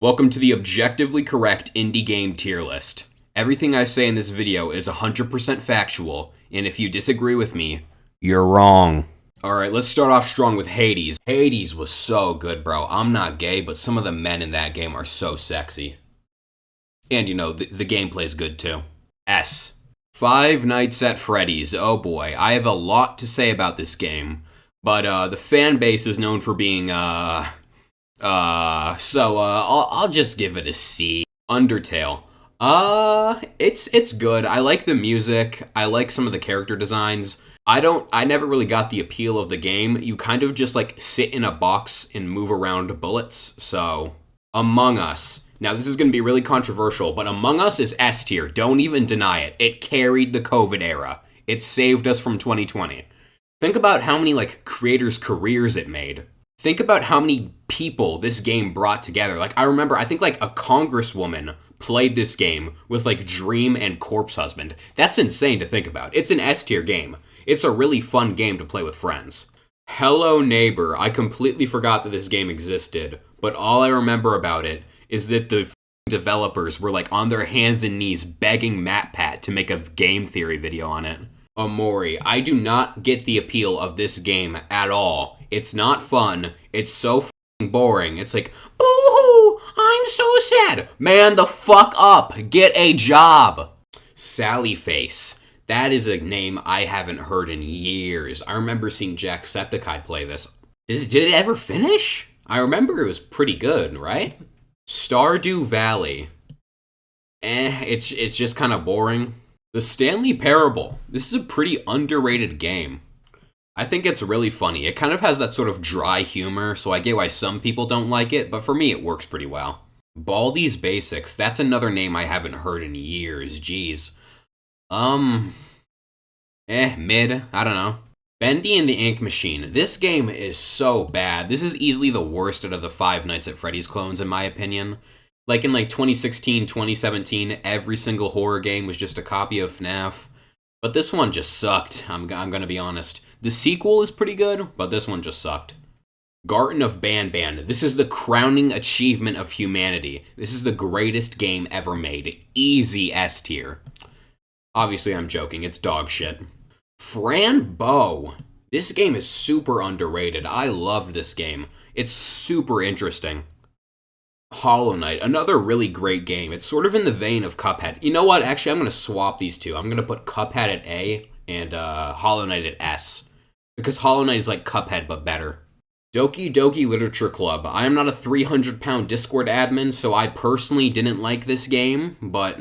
Welcome to the objectively correct indie game tier list. Everything I say in this video is 100% factual, and if you disagree with me, you're wrong. Alright, let's start off strong with Hades. Hades was so good, bro. I'm not gay, but some of the men in that game are so sexy. And you know, the gameplay's good too. S. Five Nights at Freddy's. Oh boy, I have a lot to say about this game, but the fan base is known for being, I'll just give it a C. Undertale. It's good. I like the music. I like some of the character designs. I never really got the appeal of the game. You kind of just like sit in a box and move around bullets. So, Among Us. Now this is going to be really controversial, but Among Us is S tier. Don't even deny it. It carried the COVID era. It saved us from 2020. Think about how many like creators' careers it made. Think about how many people this game brought together. Like, I remember, I think, like, a congresswoman played this game with, like, Dream and Corpse Husband. That's insane to think about. It's an S-tier game. It's a really fun game to play with friends. Hello Neighbor. I completely forgot that this game existed, but all I remember about it is that the developers were, like, on their hands and knees begging MatPat to make a game theory video on it. Omori. I do not get the appeal of this game at all. It's not fun. It's so f***ing boring. It's like, boo-hoo, I'm so sad. Man, the fuck up. Get a job. Sally Face. That is a name I haven't heard in years. I remember seeing Jacksepticeye play this. Did it ever finish? I remember it was pretty good, right? Stardew Valley. It's just kind of boring. The Stanley Parable. This is a pretty underrated game. I think it's really funny. It kind of has that sort of dry humor, so I get why some people don't like it, but for me it works pretty well. Baldi's Basics. That's another name I haven't heard in years. Jeez. Mid. I don't know. Bendy and the Ink Machine. This game is so bad. This is easily the worst out of the Five Nights at Freddy's clones, in my opinion. Like in like 2016, 2017, every single horror game was just a copy of FNAF. But this one just sucked, I'm gonna be honest. The sequel is pretty good, but this one just sucked. Garten of Banban. This is the crowning achievement of humanity. This is the greatest game ever made. Easy S tier. Obviously I'm joking, it's dog shit. Fran Bow. This game is super underrated. I loved this game. It's super interesting. Hollow Knight, another really great game. It's sort of in the vein of Cuphead. You know what? Actually, I'm going to swap these two. I'm going to put Cuphead at A and Hollow Knight at S. Because Hollow Knight is like Cuphead, but better. Doki Doki Literature Club. I am not a 300-pound Discord admin, so I personally didn't like this game, but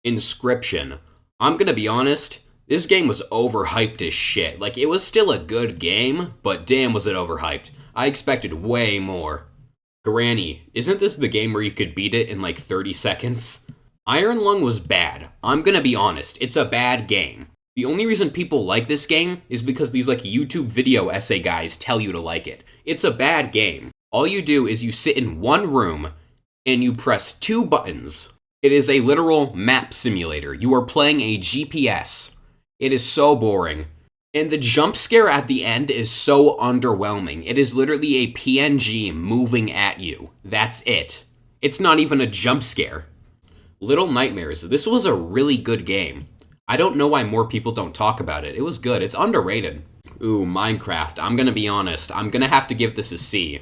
Inscription. I'm going to be honest, this game was overhyped as shit. Like, it was still a good game, but damn was it overhyped. I expected way more. Granny, isn't this the game where you could beat it in like 30 seconds? Iron Lung was bad. I'm gonna be honest, it's a bad game. The only reason people like this game is because these like YouTube video essay guys tell you to like it. It's a bad game. All you do is you sit in one room and you press two buttons. It is a literal map simulator. You are playing a GPS. It is so boring. And the jump scare at the end is so underwhelming. It is literally a PNG moving at you. That's it. It's not even a jump scare. Little Nightmares. This was a really good game. I don't know why more people don't talk about it. It was good. It's underrated. Ooh, Minecraft. I'm gonna be honest. I'm gonna have to give this a C.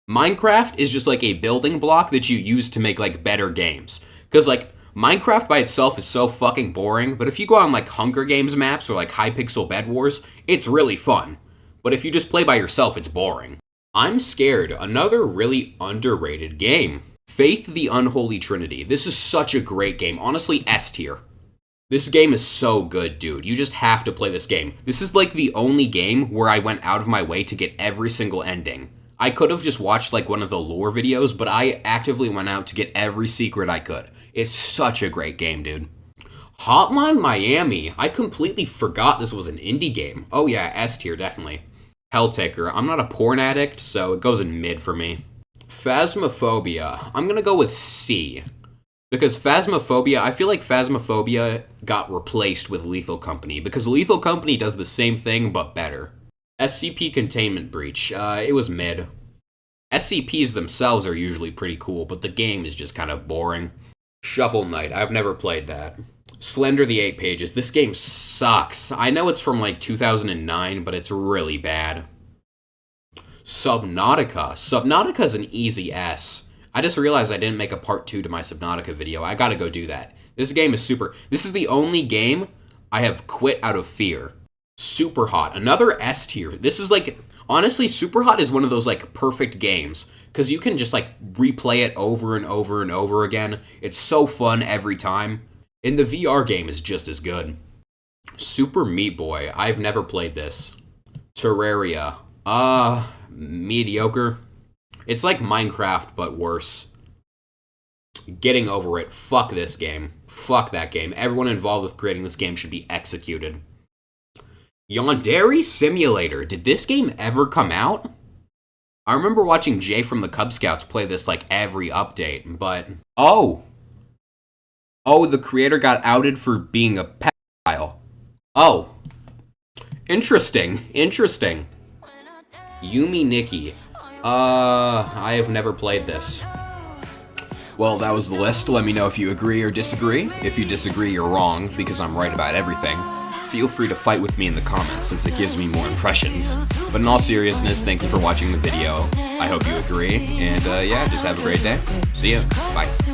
Minecraft is just like a building block that you use to make like better games. Because like, Minecraft by itself is so fucking boring, but if you go on like Hunger Games maps or like Hypixel Bed Wars, it's really fun. But if you just play by yourself, it's boring. I'm Scared, another really underrated game. Faith the Unholy Trinity. This is such a great game. Honestly, S tier. This game is so good, dude. You just have to play this game. This is like the only game where I went out of my way to get every single ending. I could have just watched like one of the lore videos, but I actively went out to get every secret I could. It's such a great game, dude. Hotline Miami. I completely forgot this was an indie game. Oh yeah, S tier, definitely. Helltaker. I'm not a porn addict, so it goes in mid for me. Phasmophobia. I'm gonna go with C. Because Phasmophobia, I feel like Phasmophobia got replaced with Lethal Company, because Lethal Company does the same thing, but better. SCP Containment Breach. It was mid. SCPs themselves are usually pretty cool, but the game is just kind of boring. Shovel Knight, I've never played that. Slender the 8 Pages, this game sucks. I know it's from like 2009, but it's really bad. Subnautica. Subnautica's an easy S. I just realized I didn't make a part 2 to my Subnautica video. I gotta go do that. This game is super... This is the only game I have quit out of fear. Super Hot. Another S tier. This is like... Honestly, Super Hot is one of those like perfect games. Because you can just like replay it over and over and over again. It's so fun every time. And the VR game is just as good. Super Meat Boy. I've never played this. Terraria. Mediocre. It's like Minecraft, but worse. Getting over it. Fuck this game. Fuck that game. Everyone involved with creating this game should be executed. Yandere Simulator. Did this game ever come out? I remember watching Jay from the Cub Scouts play this like every update, but... Oh, the creator got outed for being a pedophile. Oh. Interesting. Yumi Nikki. I have never played this. Well, that was the list. Let me know if you agree or disagree. If you disagree, you're wrong, because I'm right about everything. Feel free to fight with me in the comments, since it gives me more impressions. But in all seriousness, thank you for watching the video. I hope you agree, and yeah, just have a great day. See ya. Bye.